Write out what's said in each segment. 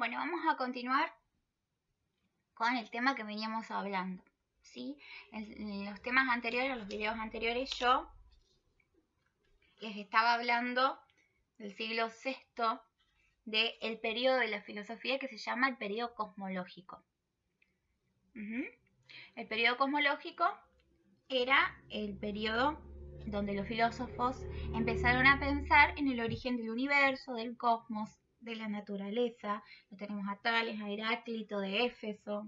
Bueno, vamos a continuar con el tema que veníamos hablando, ¿sí? En los temas anteriores, en los videos anteriores, yo les estaba hablando del siglo VI, del periodo de la filosofía que se llama el periodo cosmológico. El periodo cosmológico era el periodo donde los filósofos empezaron a pensar en el origen del universo, del cosmos, de la naturaleza. Lo tenemos a Tales, a Heráclito de Éfeso,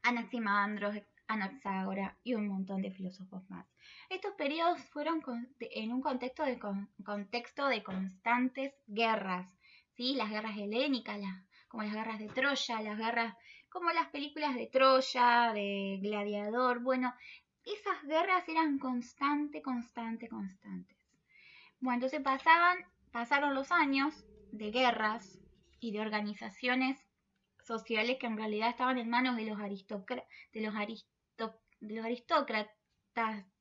Anaximandros, Anaxágora y un montón de filósofos más. Estos periodos fueron en un contexto de constantes guerras, ¿sí? Las guerras helénicas, como las guerras de Troya, las guerras como las películas de Troya, de Gladiador. Bueno, esas guerras eran constantes. Bueno, entonces pasaron los años de guerras y de organizaciones sociales que en realidad estaban en manos de los aristócratas,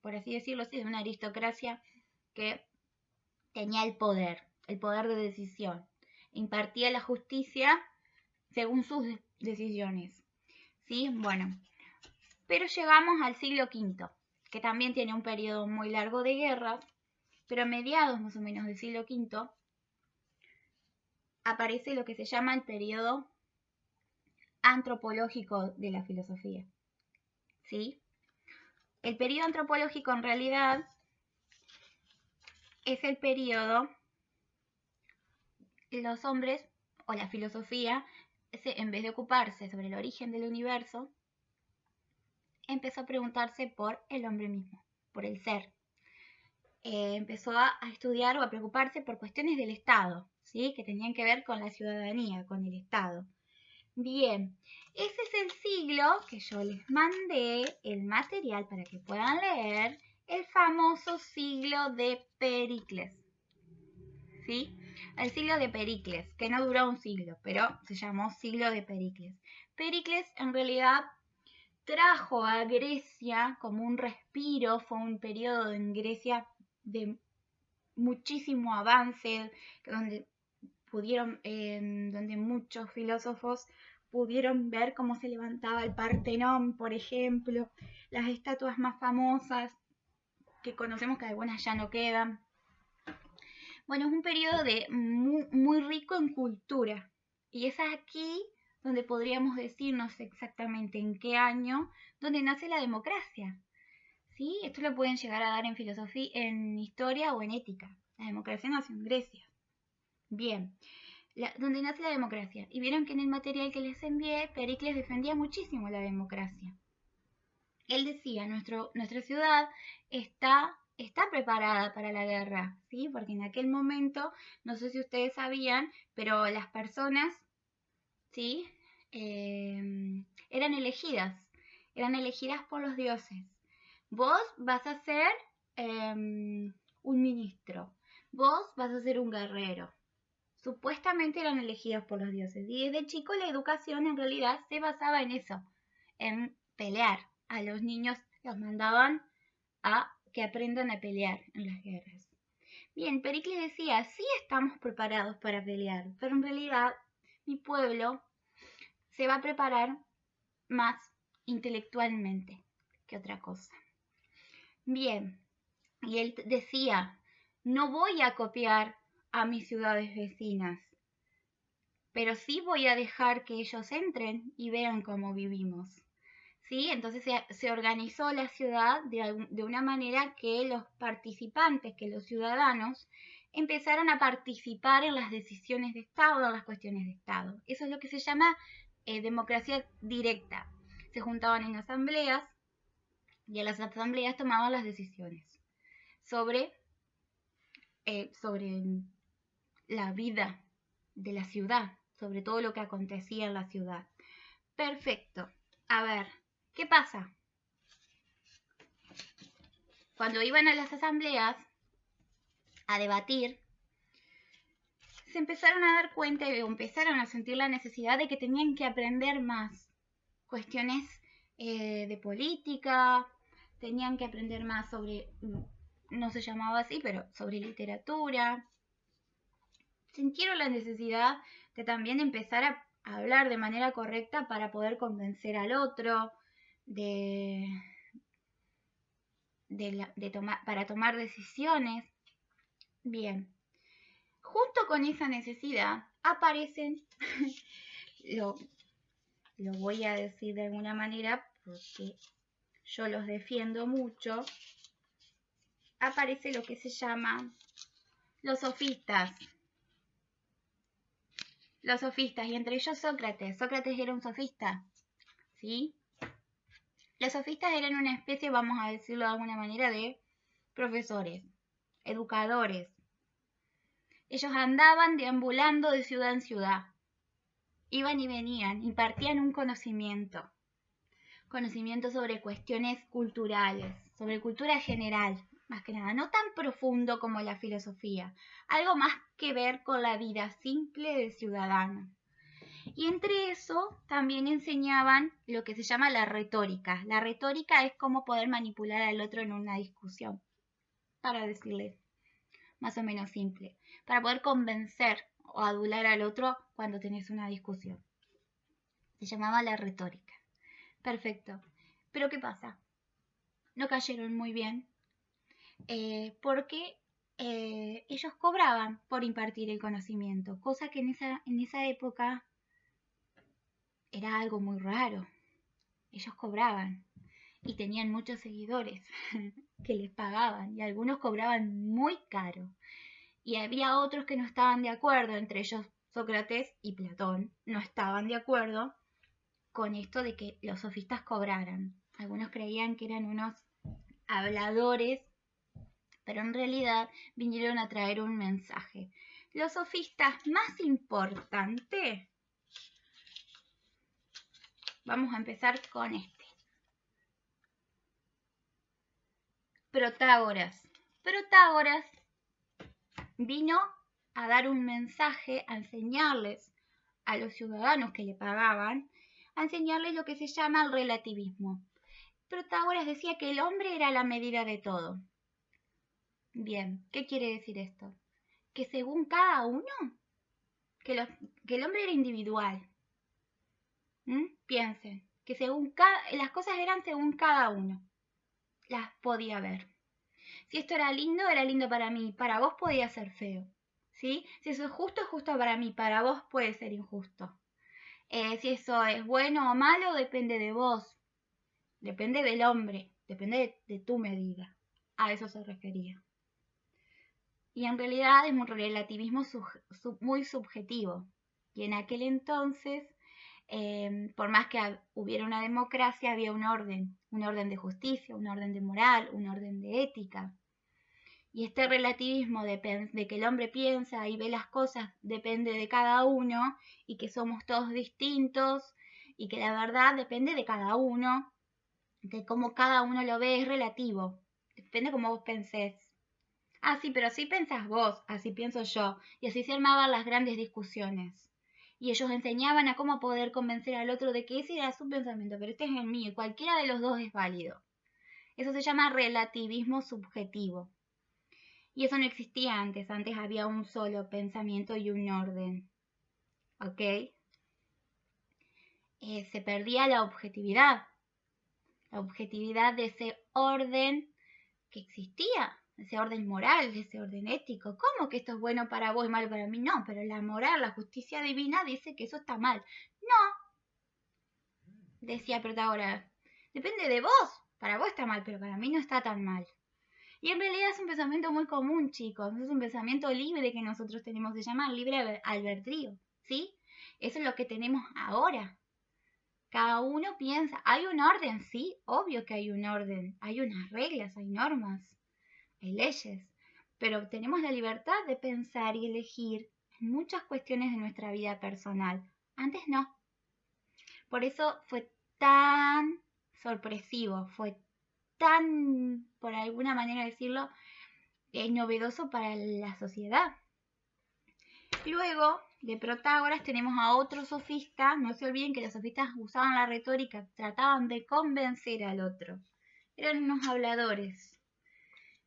por así decirlo, de una aristocracia que tenía el poder de decisión, impartía la justicia según sus decisiones, ¿sí? Bueno, pero llegamos al siglo V, que también tiene un periodo muy largo de guerras, pero a mediados más o menos del siglo V aparece lo que se llama el periodo antropológico de la filosofía, ¿sí? El periodo antropológico en realidad es el periodo los hombres o la filosofía, en vez de ocuparse sobre el origen del universo, empezó a preguntarse por el hombre mismo, por el ser. Empezó a estudiar o a preocuparse por cuestiones del Estado, ¿sí? Que tenían que ver con la ciudadanía, con el Estado. Bien, ese es el siglo que yo les mandé el material para que puedan leer, el famoso siglo de Pericles, ¿sí? El siglo de Pericles, que no duró un siglo, pero se llamó siglo de Pericles. Pericles en realidad trajo a Grecia como un respiro, fue un periodo en Grecia de muchísimo avance, donde donde muchos filósofos pudieron ver cómo se levantaba el Partenón, por ejemplo, las estatuas más famosas, que conocemos que algunas ya no quedan. Bueno, es un periodo muy rico en cultura, y es aquí donde podríamos decirnos exactamente en qué año, donde nace la democracia. ¿Sí? Esto lo pueden llegar a dar en filosofía, en historia o en ética. La democracia nació en Grecia. Bien, donde nace la democracia. Y vieron que en el material que les envié, Pericles defendía muchísimo la democracia. Él decía, nuestra ciudad está preparada para la guerra, ¿sí? Porque en aquel momento, no sé si ustedes sabían, pero las personas, ¿sí? Eran elegidas por los dioses. Vos vas a ser un ministro, vos vas a ser un guerrero. Supuestamente eran elegidos por los dioses. Y desde chico la educación en realidad se basaba en eso, en pelear. A los niños los mandaban a que aprendan a pelear en las guerras. Bien, Pericles decía, sí estamos preparados para pelear, pero en realidad mi pueblo se va a preparar más intelectualmente que otra cosa. Bien, y él decía, no voy a copiar a mis ciudades vecinas, pero sí voy a dejar que ellos entren y vean cómo vivimos. ¿Sí? Entonces se organizó la ciudad de una manera que los participantes, que los ciudadanos, empezaron a participar en las decisiones de Estado, en las cuestiones de Estado. Eso es lo que se llama democracia directa. Se juntaban en asambleas y en las asambleas tomaban las decisiones sobre la vida de la ciudad, sobre todo lo que acontecía en la ciudad. Perfecto. A ver, ¿qué pasa? Cuando iban a las asambleas a debatir, se empezaron a dar cuenta y empezaron a sentir la necesidad de que tenían que aprender más cuestiones de política, tenían que aprender más sobre, no se llamaba así, pero sobre literatura. Sintieron la necesidad de también empezar a hablar de manera correcta para poder convencer al otro, para tomar decisiones. Bien, junto con esa necesidad aparecen, lo voy a decir de alguna manera porque yo los defiendo mucho, aparece lo que se llama los sofistas. Los sofistas, y entre ellos Sócrates. Sócrates era un sofista, ¿sí? Los sofistas eran una especie, vamos a decirlo de alguna manera, de profesores, educadores. Ellos andaban deambulando de ciudad en ciudad. Iban y venían, impartían un conocimiento sobre cuestiones culturales, sobre cultura general, más que nada, no tan profundo como la filosofía, algo más que ver con la vida simple del ciudadano. Y entre eso también enseñaban lo que se llama la retórica. La retórica es cómo poder manipular al otro en una discusión, para decirles más o menos simple, para poder convencer o adular al otro cuando tenés una discusión. Se llamaba la retórica. Perfecto. Pero ¿qué pasa? No cayeron muy bien porque ellos cobraban por impartir el conocimiento, cosa que en esa época era algo muy raro. Ellos cobraban y tenían muchos seguidores que les pagaban y algunos cobraban muy caro. Y había otros que no estaban de acuerdo, entre ellos Sócrates y Platón, no estaban de acuerdo con esto de que los sofistas cobraran. Algunos creían que eran unos habladores, pero en realidad vinieron a traer un mensaje. Los sofistas más importantes, vamos a empezar con este. Protágoras. Protágoras vino a dar un mensaje, a enseñarles a los ciudadanos que le pagaban, a enseñarles lo que se llama el relativismo. Protágoras decía que el hombre era la medida de todo. Bien, ¿qué quiere decir esto? Que según cada uno, que el hombre era individual. Piensen, que las cosas eran según cada uno. Las podía ver. Si esto era lindo para mí, para vos podía ser feo. ¿Sí? Si eso es justo para mí, para vos puede ser injusto. Si eso es bueno o malo, depende de vos. Depende del hombre, depende de tu medida. A eso se refería. Y en realidad es un relativismo muy subjetivo. Y en aquel entonces, por más que hubiera una democracia, había un orden de justicia, un orden de moral, un orden de ética. Y este relativismo de que el hombre piensa y ve las cosas depende de cada uno y que somos todos distintos y que la verdad depende de cada uno, que como cada uno lo ve es relativo, depende como vos pensés. Ah, sí, pero así pensás vos, así pienso yo, y así se armaban las grandes discusiones. Y ellos enseñaban a cómo poder convencer al otro de que ese era su pensamiento, pero este es el mío, y cualquiera de los dos es válido. Eso se llama relativismo subjetivo. Y eso no existía antes había un solo pensamiento y un orden. ¿Ok? Se perdía la objetividad de ese orden que existía, ese orden moral, ese orden ético. ¿Cómo que esto es bueno para vos y malo para mí? No, pero la moral, la justicia divina dice que eso está mal. No, decía Protágoras, depende de vos. Para vos está mal, pero para mí no está tan mal. Y en realidad es un pensamiento muy común, chicos. Es un pensamiento libre que nosotros tenemos. Se llama libre albedrío, ¿sí? Eso es lo que tenemos ahora. Cada uno piensa. ¿Hay un orden? Sí, obvio que hay un orden. Hay unas reglas, hay normas, hay leyes. Pero tenemos la libertad de pensar y elegir en muchas cuestiones de nuestra vida personal. Antes no. Por eso fue tan sorpresivo, fue tan, por alguna manera decirlo, novedoso para la sociedad. Luego de Protágoras tenemos a otro sofista. No se olviden que los sofistas usaban la retórica, trataban de convencer al otro. Eran unos habladores.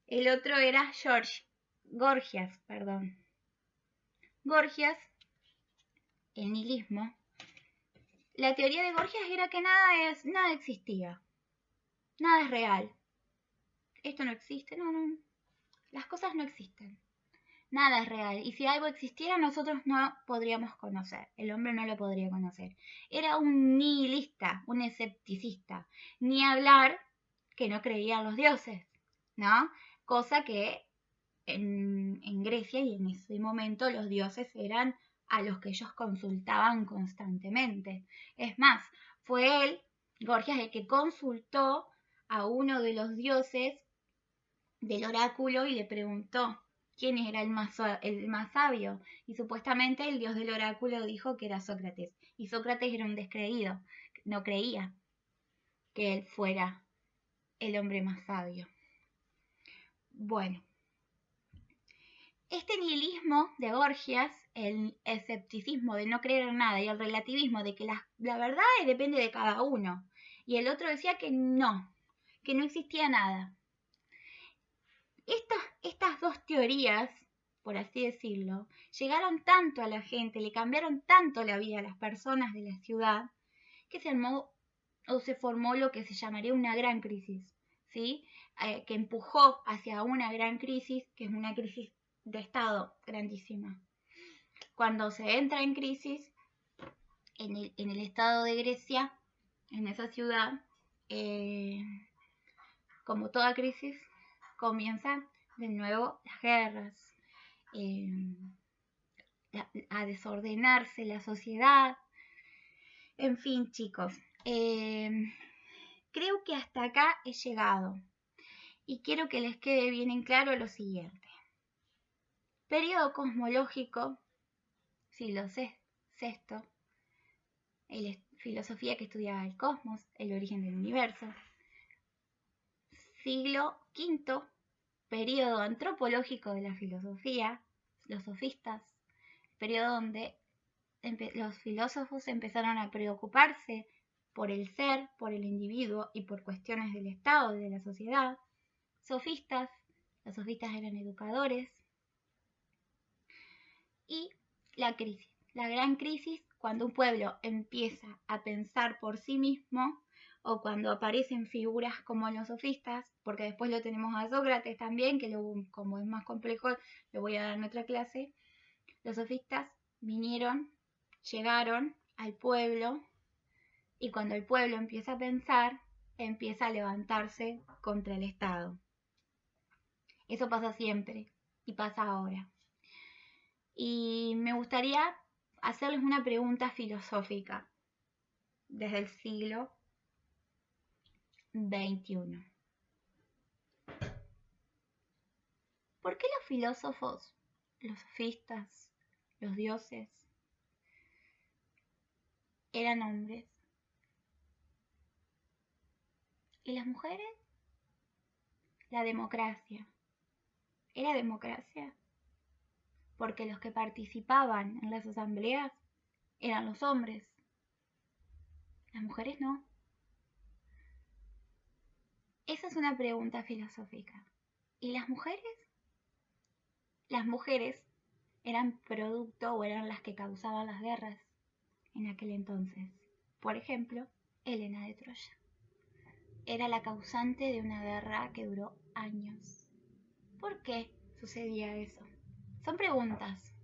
El otro era Gorgias. Gorgias el nihilismo, la teoría de Gorgias era que nada existía, nada es real. Esto no existe, no, las cosas no existen. Nada es real. Y si algo existiera, nosotros no podríamos conocer. El hombre no lo podría conocer. Era un nihilista, un escepticista. Ni hablar que no creía en los dioses, ¿no? Cosa que en Grecia y en ese momento los dioses eran a los que ellos consultaban constantemente. Es más, fue él, Gorgias, el que consultó a uno de los dioses del oráculo y le preguntó quién era el más sabio. Y supuestamente el dios del oráculo dijo que era Sócrates. Y Sócrates era un descreído, no creía que él fuera el hombre más sabio. Bueno, este nihilismo de Gorgias, el escepticismo de no creer en nada y el relativismo de que la verdad depende de cada uno. Y el otro decía que no existía nada. Estas dos teorías, por así decirlo, llegaron tanto a la gente, le cambiaron tanto la vida a las personas de la ciudad, que se formó lo que se llamaría una gran crisis, ¿sí? Que empujó hacia una gran crisis, que es una crisis de Estado grandísima. Cuando se entra en crisis, en el Estado de Grecia, en esa ciudad, como toda crisis, comienzan de nuevo las guerras, a desordenarse la sociedad. En fin, chicos, creo que hasta acá he llegado y quiero que les quede bien en claro lo siguiente. Periodo cosmológico, siglo VI, filosofía que estudiaba el cosmos, el origen del universo. Siglo V, periodo antropológico de la filosofía, los sofistas, periodo donde los filósofos empezaron a preocuparse por el ser, por el individuo y por cuestiones del Estado y de la sociedad. Sofistas, los sofistas eran educadores. Y la crisis, la gran crisis, cuando un pueblo empieza a pensar por sí mismo, o cuando aparecen figuras como los sofistas, porque después lo tenemos a Sócrates también, que como es más complejo, lo voy a dar en otra clase. Los sofistas llegaron al pueblo, y cuando el pueblo empieza a pensar, empieza a levantarse contra el Estado. Eso pasa siempre, y pasa ahora. Y me gustaría hacerles una pregunta filosófica desde el siglo XXI. ¿Por qué los filósofos, los sofistas, los dioses eran hombres? ¿Y las mujeres? La democracia. ¿Era democracia? Porque los que participaban en las asambleas eran los hombres. Las mujeres no. Esa es una pregunta filosófica. ¿Y las mujeres? Las mujeres eran producto o eran las que causaban las guerras en aquel entonces. Por ejemplo, Helena de Troya. Era la causante de una guerra que duró años. ¿Por qué sucedía eso? Son preguntas.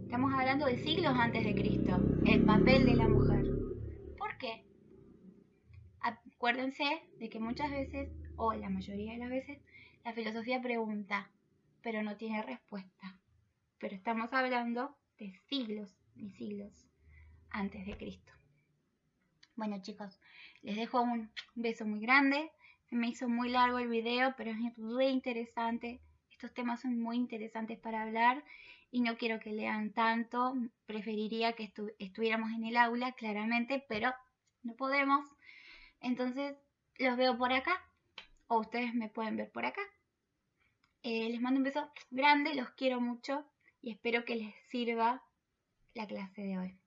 Estamos hablando de siglos antes de Cristo. El papel de la mujer. ¿Por qué? Acuérdense de que muchas veces, o la mayoría de las veces, la filosofía pregunta, pero no tiene respuesta. Pero estamos hablando de siglos y siglos antes de Cristo. Bueno, chicos, les dejo un beso muy grande. Se me hizo muy largo el video, pero es re interesante. Estos temas son muy interesantes para hablar y no quiero que lean tanto. Preferiría que estuviéramos en el aula, claramente, pero no podemos. Entonces, los veo por acá o ustedes me pueden ver por acá. Les mando un beso grande, los quiero mucho y espero que les sirva la clase de hoy.